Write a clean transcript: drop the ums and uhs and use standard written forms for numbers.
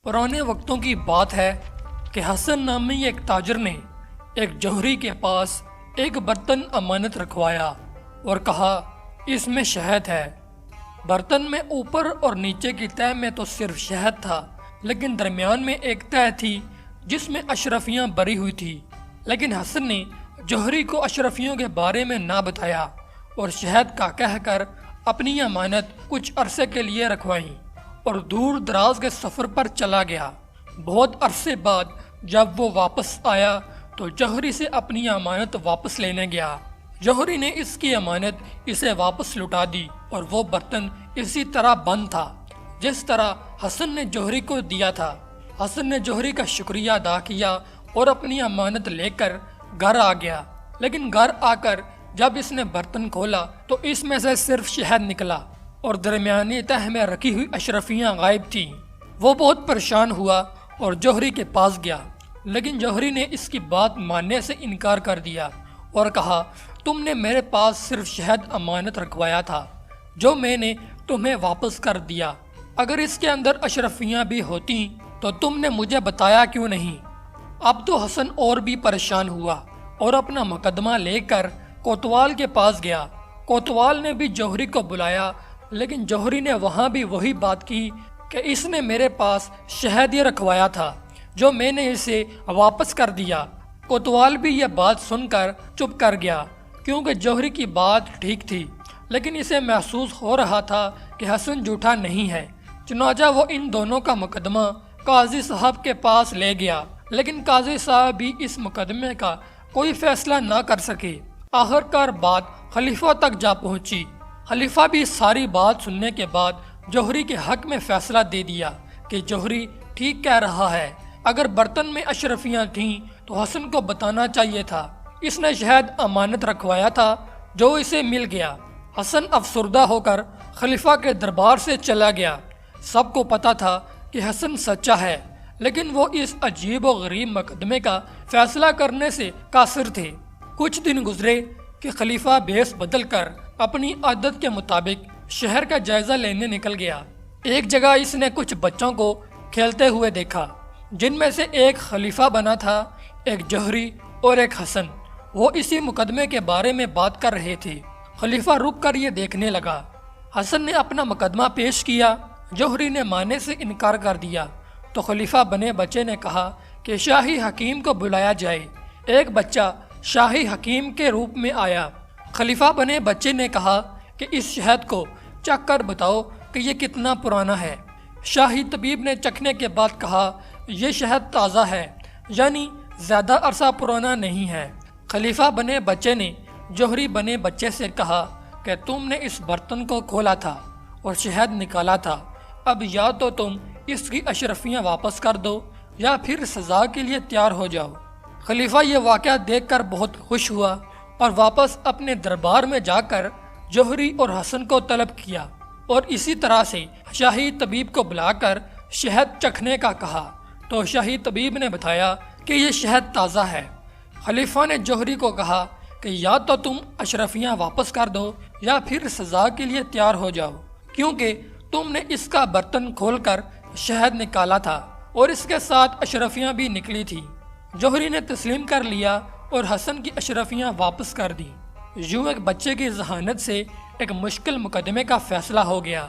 پرانے وقتوں کی بات ہے کہ حسن نامی ایک تاجر نے ایک جوہری کے پاس ایک برتن امانت رکھوایا اور کہا اس میں شہد ہے۔ برتن میں اوپر اور نیچے کی تہہ میں تو صرف شہد تھا، لیکن درمیان میں ایک تہہ تھی جس میں اشرفیاں بری ہوئی تھی۔ لیکن حسن نے جوہری کو اشرفیوں کے بارے میں نہ بتایا اور شہد کا کہہ کر اپنی امانت کچھ عرصے کے لیے رکھوائیں اور دور دراز کے سفر پر چلا گیا۔ بہت عرصے بعد جب وہ واپس آیا تو جوہری سے اپنی امانت واپس لینے گیا۔ جوہری نے اس کی امانت اسے واپس لوٹا دی اور وہ برتن اسی طرح بند تھا جس طرح حسن نے جوہری کو دیا تھا۔ حسن نے جوہری کا شکریہ ادا کیا اور اپنی امانت لے کر گھر آ گیا، لیکن گھر آ کر جب اس نے برتن کھولا تو اس میں سے صرف شہد نکلا اور درمیانی تہہ میں رکھی ہوئی اشرفیاں غائب تھیں۔ وہ بہت پریشان ہوا اور جوہری کے پاس گیا، لیکن جوہری نے اس کی بات ماننے سے انکار کر دیا اور کہا تم نے میرے پاس صرف شہد امانت رکھوایا تھا جو میں نے تمہیں واپس کر دیا۔ اگر اس کے اندر اشرفیاں بھی ہوتی تو تم نے مجھے بتایا کیوں نہیں؟ اب تو حسن اور بھی پریشان ہوا اور اپنا مقدمہ لے کر کوتوال کے پاس گیا۔ کوتوال نے بھی جوہری کو بلایا، لیکن جوہری نے وہاں بھی وہی بات کی کہ اس نے میرے پاس شہد ہی رکھوایا تھا جو میں نے اسے واپس کر دیا۔ کوتوال بھی یہ بات سن کر چپ کر گیا کیونکہ جوہری کی بات ٹھیک تھی، لیکن اسے محسوس ہو رہا تھا کہ حسن جھوٹا نہیں ہے۔ چنانچہ وہ ان دونوں کا مقدمہ قاضی صاحب کے پاس لے گیا، لیکن قاضی صاحب بھی اس مقدمے کا کوئی فیصلہ نہ کر سکے۔ آخرکار بات خلیفہ تک جا پہنچی۔ خلیفہ بھی ساری بات سننے کے بعد جوہری کے حق میں فیصلہ دے دیا کہ جوہری ٹھیک کہہ رہا ہے۔ اگر برتن میں اشرفیاں تھیں تو حسن کو بتانا چاہیے تھا۔ اس نے شہد امانت رکھوایا تھا جو اسے مل گیا۔ حسن افسردہ ہو کر خلیفہ کے دربار سے چلا گیا۔ سب کو پتا تھا کہ حسن سچا ہے، لیکن وہ اس عجیب و غریب مقدمے کا فیصلہ کرنے سے قاصر تھے۔ کچھ دن گزرے کہ خلیفہ بھیس بدل کر اپنی عادت کے مطابق شہر کا جائزہ لینے نکل گیا۔ ایک جگہ اس نے کچھ بچوں کو کھیلتے ہوئے دیکھا، جن میں سے ایک خلیفہ بنا تھا، ایک جوہری اور ایک حسن۔ وہ اسی مقدمے کے بارے میں بات کر رہے تھے۔ خلیفہ رک کر یہ دیکھنے لگا۔ حسن نے اپنا مقدمہ پیش کیا، جوہری نے ماننے سے انکار کر دیا تو خلیفہ بنے بچے نے کہا کہ شاہی حکیم کو بلایا جائے۔ ایک بچہ شاہی حکیم کے روپ میں آیا۔ خلیفہ بنے بچے نے کہا کہ اس شہد کو چکھ کر بتاؤ کہ یہ کتنا پرانا ہے۔ شاہی طبیب نے چکھنے کے بعد کہا یہ شہد تازہ ہے، یعنی زیادہ عرصہ پرانا نہیں ہے۔ خلیفہ بنے بچے نے جوہری بنے بچے سے کہا کہ تم نے اس برتن کو کھولا تھا اور شہد نکالا تھا، اب یا تو تم اس کی اشرفیاں واپس کر دو یا پھر سزا کے لیے تیار ہو جاؤ۔ خلیفہ یہ واقعہ دیکھ کر بہت خوش ہوا اور واپس اپنے دربار میں جا کر جوہری اور حسن کو طلب کیا اور اسی طرح سے شاہی طبیب کو بلا کر شہد چکھنے کا کہا تو شاہی طبیب نے بتایا کہ یہ شہد تازہ ہے۔ خلیفہ نے جوہری کو کہا کہ یا تو تم اشرفیاں واپس کر دو یا پھر سزا کے لیے تیار ہو جاؤ، کیونکہ تم نے اس کا برتن کھول کر شہد نکالا تھا اور اس کے ساتھ اشرفیاں بھی نکلی تھی۔ جوہری نے تسلیم کر لیا اور حسن کی اشرفیاں واپس کر دیں۔ یوں ایک بچے کی ذہانت سے ایک مشکل مقدمے کا فیصلہ ہو گیا۔